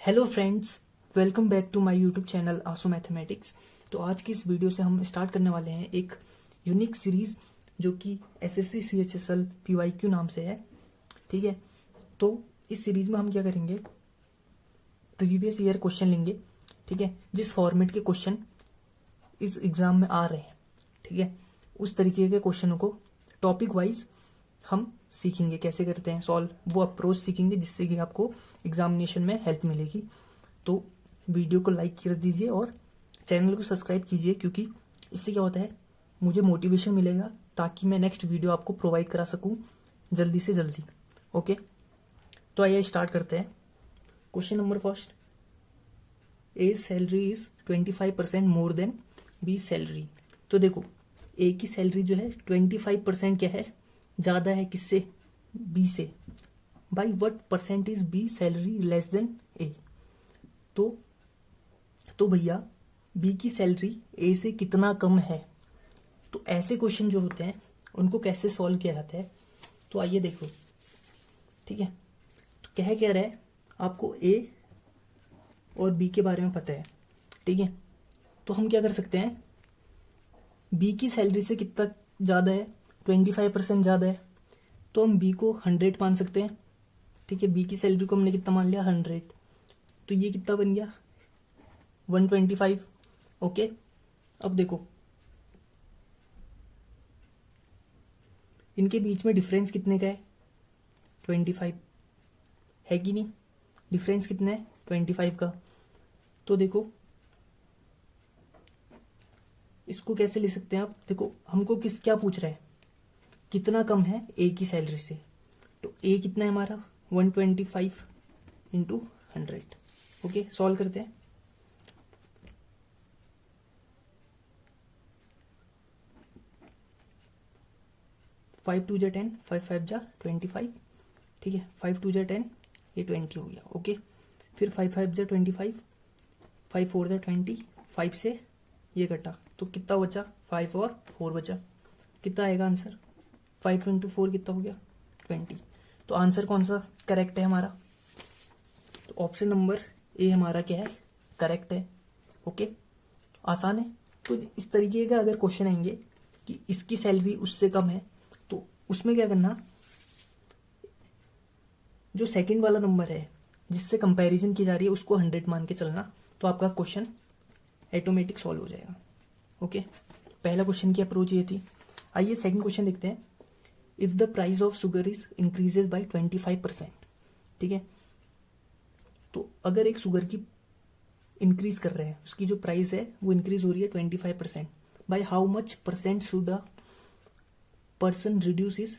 Hello friends, welcome back to my YouTube channel आसो mathematics. तो आज की इस वीडियो से हम स्टार्ट करने वाले हैं एक यूनिक सीरीज जो कि एसएससी सीएचएसएल पीवाईक्यू नाम से है। ठीक है, तो इस सीरीज में हम क्या करेंगे, प्रीवियस ईयर क्वेश्चन लेंगे। ठीक है, जिस फॉर्मेट के क्वेश्चन इस एग्जाम में आ रहे हैं, ठीक है, उस तरीके के क्वेश्चनों को टॉपिक वाइज हम सीखेंगे कैसे करते हैं सॉल्व, वो अप्रोच सीखेंगे जिससे कि आपको एग्जामिनेशन में हेल्प मिलेगी। तो वीडियो को लाइक कर दीजिए और चैनल को सब्सक्राइब कीजिए, क्योंकि इससे क्या होता है, मुझे मोटिवेशन मिलेगा ताकि मैं नेक्स्ट वीडियो आपको प्रोवाइड करा सकूं जल्दी से जल्दी। ओके, तो आइए स्टार्ट करते हैं। Question number first, A salary is 25% more than B salary. तो देखो, ए की सैलरी जो है 25% क्या है, ज्यादा है किससे, बी से। By what percent is B salary less than A. तो भैया बी की सैलरी ए से कितना कम है। तो ऐसे क्वेश्चन जो होते हैं उनको कैसे सॉल्व किया जाता है, तो आइए देखो। ठीक है, तो क्या रहा है, आपको ए और बी के बारे में पता है। ठीक है, तो हम क्या कर सकते हैं, बी की सैलरी से कितना ज़्यादा है, 25% ज़्यादा है, तो हम बी को 100 मान सकते हैं। ठीक है, बी की सैलरी को हमने कितना मान लिया, 100, तो ये कितना बन गया, 125। ओके, अब देखो इनके बीच में डिफरेंस कितने का है, 25 है कि नहीं, डिफरेंस कितना है, 25 का। तो देखो इसको कैसे ले सकते हैं आप, देखो हमको क्या पूछ रहा है, कितना कम है ए की सैलरी से। तो ए कितना है हमारा, 125 इंटू 100। ओके, सॉल्व करते हैं। फाइव टू जा 10, 5 जा 25। ठीक है, 5 टू जा 10, ये 20 हो गया। ओके, फिर 5 जा 25, 5 4 जा 20, 5 से ये कटा तो कितना बचा, 5 और 4 बचा, कितना आएगा आंसर, 5 इंटू 4 कितना हो गया, 20। तो आंसर कौन सा करेक्ट है हमारा, तो ऑप्शन नंबर ए हमारा क्या है, करेक्ट है। ओके, आसान है। तो इस तरीके का अगर क्वेश्चन आएंगे कि इसकी सैलरी उससे कम है, तो उसमें क्या करना, जो सेकंड वाला नंबर है जिससे कंपैरिजन की जा रही है उसको 100 मान के चलना, तो आपका क्वेश्चन ऑटोमेटिक सॉल्व हो जाएगा। ओके, पहला क्वेश्चन की अप्रोच ये थी। आइए सेकंड क्वेश्चन देखते हैं। If the price of sugar is increases by 25%। ठीक है, तो अगर एक शुगर की इंक्रीज कर रहे हैं, उसकी जो प्राइस है वो इंक्रीज हो रही है 25%, by how much percent should a person reduce his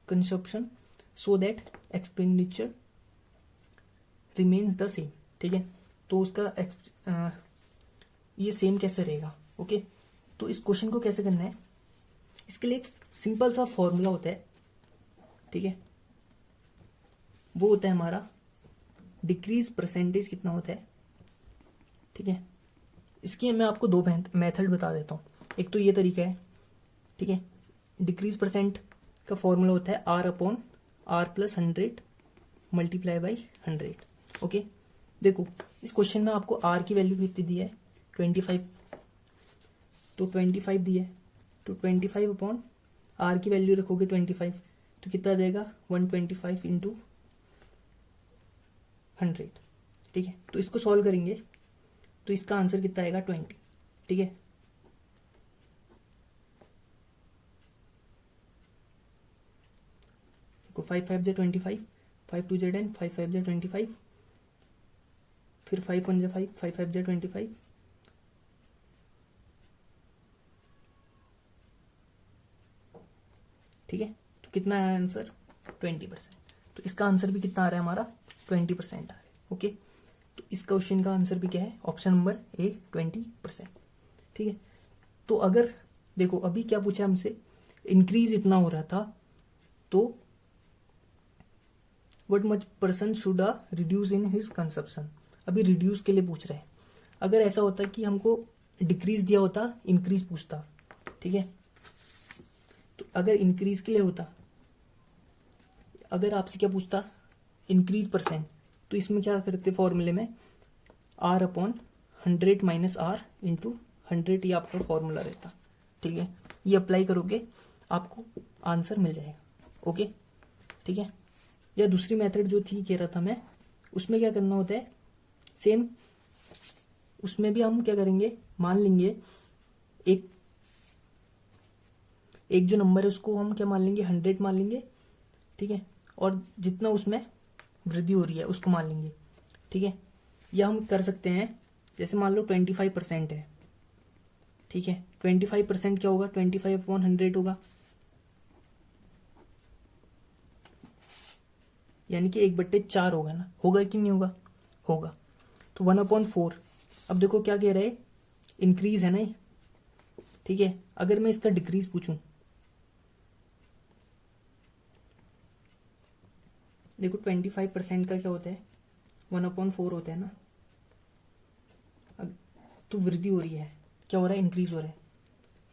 consumption so that expenditure remains the same. ठीक है, तो उसका ये सेम कैसे रहेगा। ओके, तो इस क्वेश्चन को कैसे करना है, इसके लिए एक सिंपल सा फॉर्मूला होता है। ठीक है, वो होता है हमारा डिक्रीज परसेंटेज कितना होता है। ठीक है, इसकी मैं आपको दो मेथड बता देता हूँ। एक तो ये तरीका है, ठीक है, डिक्रीज परसेंट का फॉर्मूला होता है R/R+100 मल्टीप्लाई बाई 100। ओके, देखो इस क्वेश्चन में आपको R की वैल्यू कितनी दी है, 25, तो 25 दी है, तो 25 अपॉन R की वैल्यू रखोगे 25, तो कितना आ जाएगा, 125 इंटू 100। ठीक है, तो इसको सॉल्व करेंगे तो इसका आंसर कितना आएगा, 20। ठीक है, देखो 5 5 जा 25, 5 2 जा 10, 5 5 जा 25, फिर 5 1 जा 5, 5 5 जा 25, ठीक है, तो कितना आया आंसर, 20%। तो इसका आंसर भी कितना आ रहा है हमारा, 20% आ रहा है। ओके, तो इस क्वेश्चन का आंसर भी क्या है, ऑप्शन नंबर ए, 20%। ठीक है, तो अगर देखो अभी क्या पूछा हमसे, इंक्रीज इतना हो रहा था, तो what much person should a reduce in his consumption, अभी रिड्यूस के लिए पूछ रहे हैं। अगर ऐसा होता कि हमको डिक्रीज दिया होता, इंक्रीज पूछता। ठीक है, तो अगर इंक्रीज के लिए होता, अगर आपसे क्या पूछता, इंक्रीज परसेंट, तो इसमें क्या करते फॉर्मूले में R/100 माइनस R इंटू 100 ये आपका फॉर्मूला रहता। ठीक है, ये अप्लाई करोगे आपको आंसर मिल जाएगा। ओके, ठीक है। या दूसरी मेथड जो थी कह रहा था मैं, उसमें क्या करना होता है सेम, उसमें भी हम क्या करेंगे, मान लेंगे एक जो नंबर है उसको हम क्या मान लेंगे 100 मान लेंगे। ठीक है, और जितना उसमें वृद्धि हो रही है उसको मान लेंगे। ठीक है, या हम कर सकते हैं जैसे मान लो 25% है। ठीक है, 25% क्या होगा, 25/100 होगा, यानी कि 1/4 होगा ना, होगा कि नहीं होगा, होगा। तो 1/4। अब देखो क्या कह रहा है, इंक्रीज है ना ये। ठीक है, अगर मैं इसका डिक्रीज पूछूं, देखो 25% का क्या होता है 1/4 होता है ना। अब तो वृद्धि हो रही है, क्या हो रहा है, इंक्रीज हो रहा है,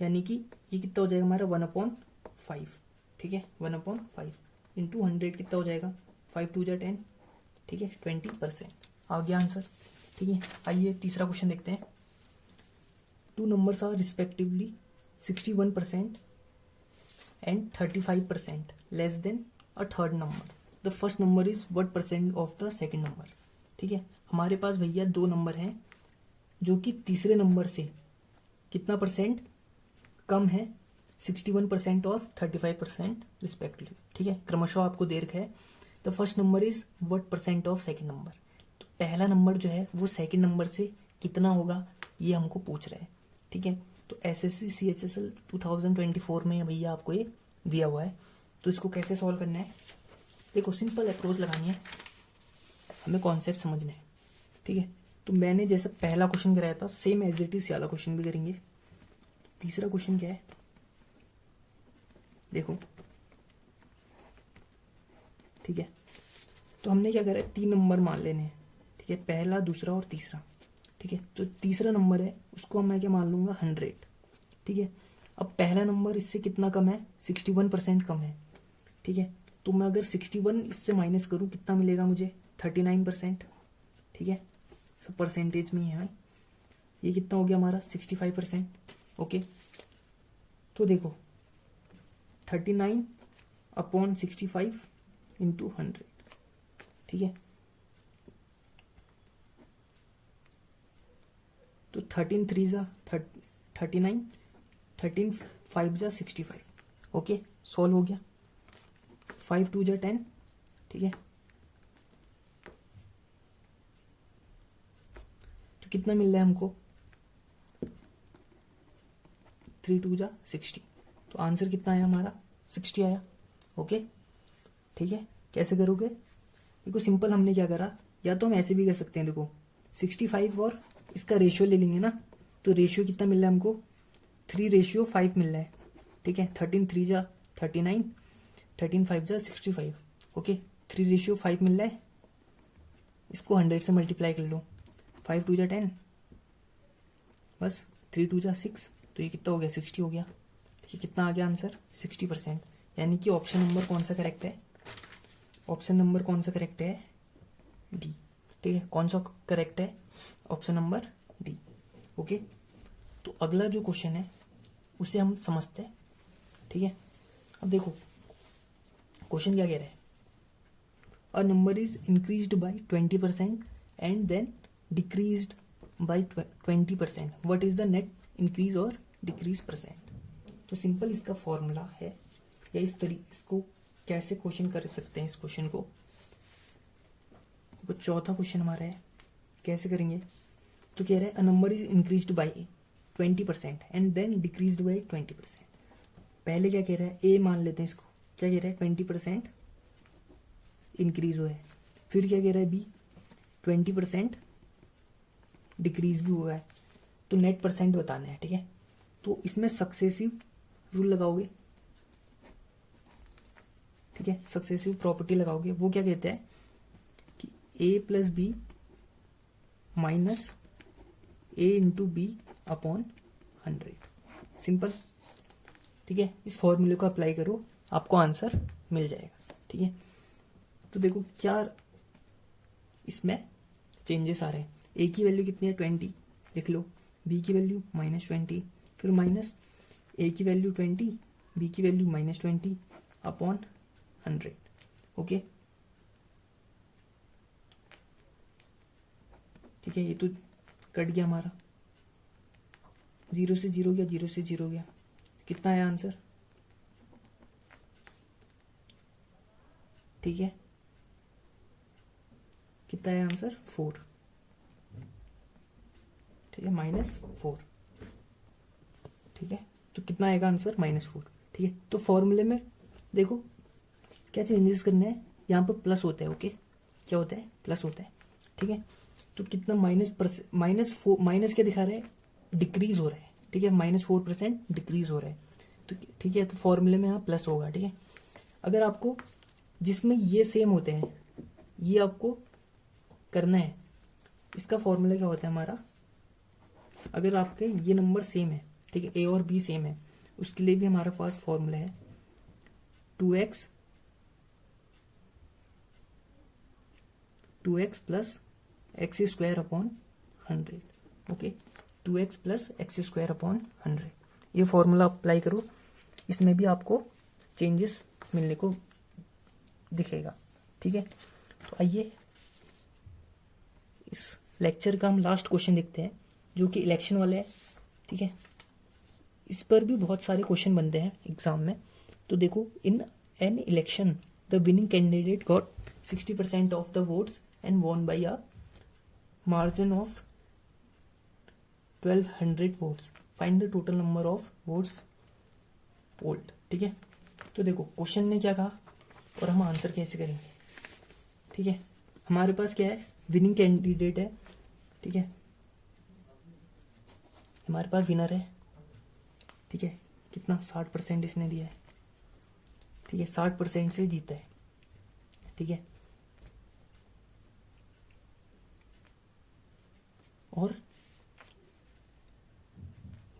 यानी कि ये कितना हो जाएगा हमारा 1/5। ठीक है, 1/5 इंटू 100 कितना हो जाएगा, 5 2 जा 10। ठीक है, 20% आ गया आंसर। ठीक है, आइए तीसरा क्वेश्चन देखते हैं। 2 numbers are respectively 61% and 35% less than a third number. The first number is what percent of the second number. ठीक है, हमारे पास भैया 2 नंबर हैं जो कि तीसरे नंबर से कितना परसेंट कम है, 61% और 35% रिस्पेक्टिवली। ठीक है, क्रमशः आपको दे रखा है। The first number is what percent of second number. तो पहला नंबर जो है वो सेकंड नंबर से कितना होगा ये हमको पूछ रहा है। ठीक है, तो SSC CHSL 2024 में भैया आपको ये दिया हुआ है। तो इसको कैसे सॉल्व करना है, देखो सिंपल अप्रोच लगानी है, हमें कॉन्सेप्ट समझना है। ठीक है, तो मैंने जैसे पहला क्वेश्चन कराया था सेम एज इट इज वाला क्वेश्चन भी करेंगे। तीसरा क्वेश्चन क्या है, देखो। ठीक है, तो हमने क्या करा है 3 नंबर मान लेने हैं। ठीक है, पहला, दूसरा और तीसरा। ठीक है, तो तीसरा नंबर है उसको मैं क्या मान लूंगा 100। ठीक है, अब पहला नंबर इससे कितना कम है, 61% कम है। ठीक है, तो मैं अगर 61 इससे माइनस करूं कितना मिलेगा मुझे, 39%। ठीक है, सब परसेंटेज में ही है। ये कितना हो गया हमारा 65%। ओके, तो देखो 39/65 इंटू 100। ठीक है, तो 13 3 जा 39, 13 5 जा 65। ओके, सॉल्व हो गया। 5 2 जा 10। ठीक है, तो कितना मिल रहा है हमको, 3 2 जा 60। तो आंसर कितना आया हमारा 60 आया। ओके, ठीक है, कैसे करोगे, देखो सिंपल हमने क्या करा, या तो हम ऐसे भी कर सकते हैं। देखो 65 और इसका रेशियो ले लेंगे ना, तो रेशियो कितना मिल रहा है हमको, 3:5 मिल रहा है। ठीक है, 13 3 जा 39, 13 5 जा 65। ओके, 3:5 मिल रहा है, इसको 100 से मल्टीप्लाई कर लो, 5 2 जा 10, बस 3 2 जा 6, तो ये कितना हो गया 60 हो गया। ठीक है, कितना आ गया आंसर 60%, यानी कि ऑप्शन नंबर कौन सा करेक्ट है, ऑप्शन नंबर कौन सा करेक्ट है, डी। ठीक है, कौन सा करेक्ट है, ऑप्शन नंबर डी। ओके, तो अगला जो क्वेश्चन है उसे हम समझते हैं। ठीक है, अब देखो क्वेश्चन क्या कह रहा है, a number is increased by 20% and then decreased by 20%, what is the net increase और डिक्रीज परसेंट। तो सिंपल इसका फॉर्मूला है, या इस तरीके इसको कैसे क्वेश्चन कर सकते हैं। इस क्वेश्चन को चौथा क्वेश्चन हमारा है, कैसे करेंगे, तो कह रहा है a number is increased by 20% and then decreased by 20%। पहले क्या कह रहा है, ए मान लेते हैं इसको, क्या कह रहा है 20% इंक्रीज हुआ है, फिर क्या कह रहा है बी 20% डिक्रीज भी हुआ है, तो नेट परसेंट बताना है। ठीक है, तो इसमें सक्सेसिव रूल लगाओगे। ठीक है, सक्सेसिव प्रॉपर्टी लगाओगे, वो क्या कहते हैं कि ए प्लस बी माइनस ए इंटू बी अपॉन 100। सिंपल। ठीक है, इस फॉर्मूले को अप्लाई करो, आपको आंसर मिल जाएगा। ठीक है, तो देखो क्या इसमें चेंजेस आ रहे हैं। ए की वैल्यू कितनी है 20 लिख लो, बी की वैल्यू -20, फिर माइनस ए की वैल्यू 20, बी की वैल्यू -20 अपॉन 100। ओके ठीक है, ये तो कट गया हमारा, 0 से 0 गया, 0 से 0 गया, कितना आया आंसर? ठीक है, कितना आया आंसर? 4। ठीक है, -4। ठीक है, तो कितना आएगा आंसर? -4। ठीक है, तो फॉर्मूले में देखो क्या चेंजेस करने हैं, यहाँ पर प्लस होता है। ओके, क्या होता है? प्लस होता है। ठीक है, तो कितना माइनस क्या दिखा रहा है? डिक्रीज हो रहा है। ठीक है, -4% डिक्रीज हो रहा है। तो ठीक है, तो फॉर्मूले में यहाँ प्लस होगा। ठीक है, अगर आपको जिसमें ये सेम होते हैं ये आपको करना है, इसका फॉर्मूला क्या होता है हमारा? अगर आपके ये नंबर सेम है, ठीक है, ए और बी सेम है, उसके लिए भी हमारा पास फॉर्मूला है 2x plus x square upon 100। Okay, 2x plus x square upon 100, ये फॉर्मूला अप्लाई करो, इसमें भी आपको चेंजेस मिलने को दिखेगा। ठीक है, तो आइए इस लेक्चर का हम लास्ट क्वेश्चन देखते हैं जो कि इलेक्शन वाला है। ठीक है, इस पर भी बहुत सारे क्वेश्चन बनते हैं एग्जाम में। तो देखो, in an election the winning candidate got 60% of the votes and won by a margin of 1200 votes, find the total number of votes polled. ठीक है, तो देखो क्वेश्चन ने क्या कहा और हम आंसर कैसे करेंगे। ठीक है, हमारे पास क्या है? विनिंग कैंडिडेट है। ठीक है, हमारे पास विनर है। ठीक है, कितना? 60% इसने दिया है। ठीक है, 60% से जीता है। ठीक है, और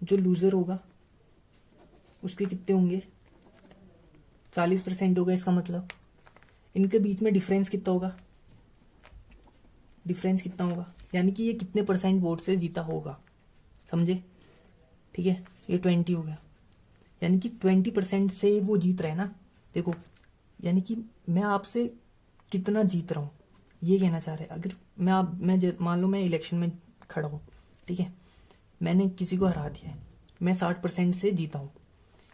जो लूजर होगा उसके कितने होंगे? 40% होगा। इसका मतलब इनके बीच में डिफरेंस कितना होगा? डिफरेंस कितना होगा, यानी कि ये कितने परसेंट वोट से जीता होगा, समझे? ठीक है, ये 20 हो गया, यानी कि 20% से वो जीत रहा है ना। देखो, यानी कि मैं आपसे कितना जीत रहा हूँ ये कहना चाह रहे हैं। अगर मैं मान लो मैं इलेक्शन में खड़ा हूँ, ठीक है, मैंने किसी को हरा दिया है, मैं 60% से जीता हूँ,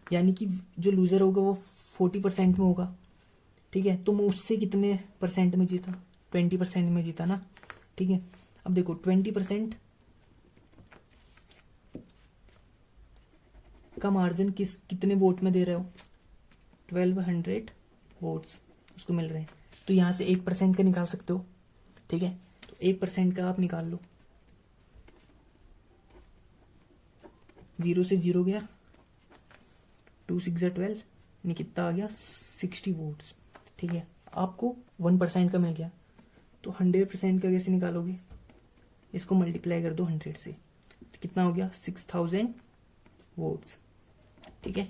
यानी कि जो लूजर होगा वो 40% में होगा। ठीक है, तो मैं उससे कितने परसेंट में जीता? 20% में जीता ना। ठीक है, अब देखो 20% का मार्जिन कितने वोट में दे रहे हो? 1200 वोट्स उसको मिल रहे हैं, तो यहाँ से 1% का निकाल सकते हो। ठीक है, तो 1% का आप निकाल लो, 0 से 0 गया, 2 6 12, यानी कितना आ गया? 60 वोट्स। ठीक है, आपको 1% का मिल गया, तो 100% का कैसे निकालोगे? इसको मल्टीप्लाई कर दो 100 से, तो कितना हो गया? 6000 वोट्स। ठीक है,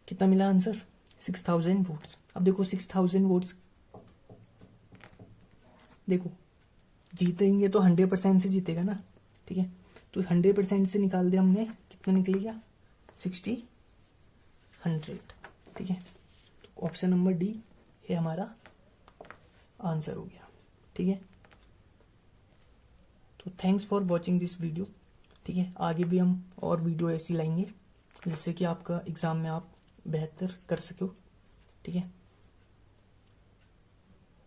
कितना मिला आंसर? 6000 वोट्स। अब देखो 6000 वोट्स, देखो जीतेंगे तो 100% से जीतेगा ना। ठीक है, तो 100% से निकाल दिया हमने, कितना निकलेगा? 60 100। ठीक है, तो ऑप्शन नंबर डी है हमारा आंसर हो गया। ठीक है, तो thanks for watching this video. ठीक है, आगे भी हम और वीडियो ऐसी लाएंगे जिससे कि आपका एग्ज़ाम में आप बेहतर कर सको। ठीक है,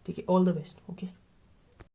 ठीक है, ऑल द बेस्ट। ओके।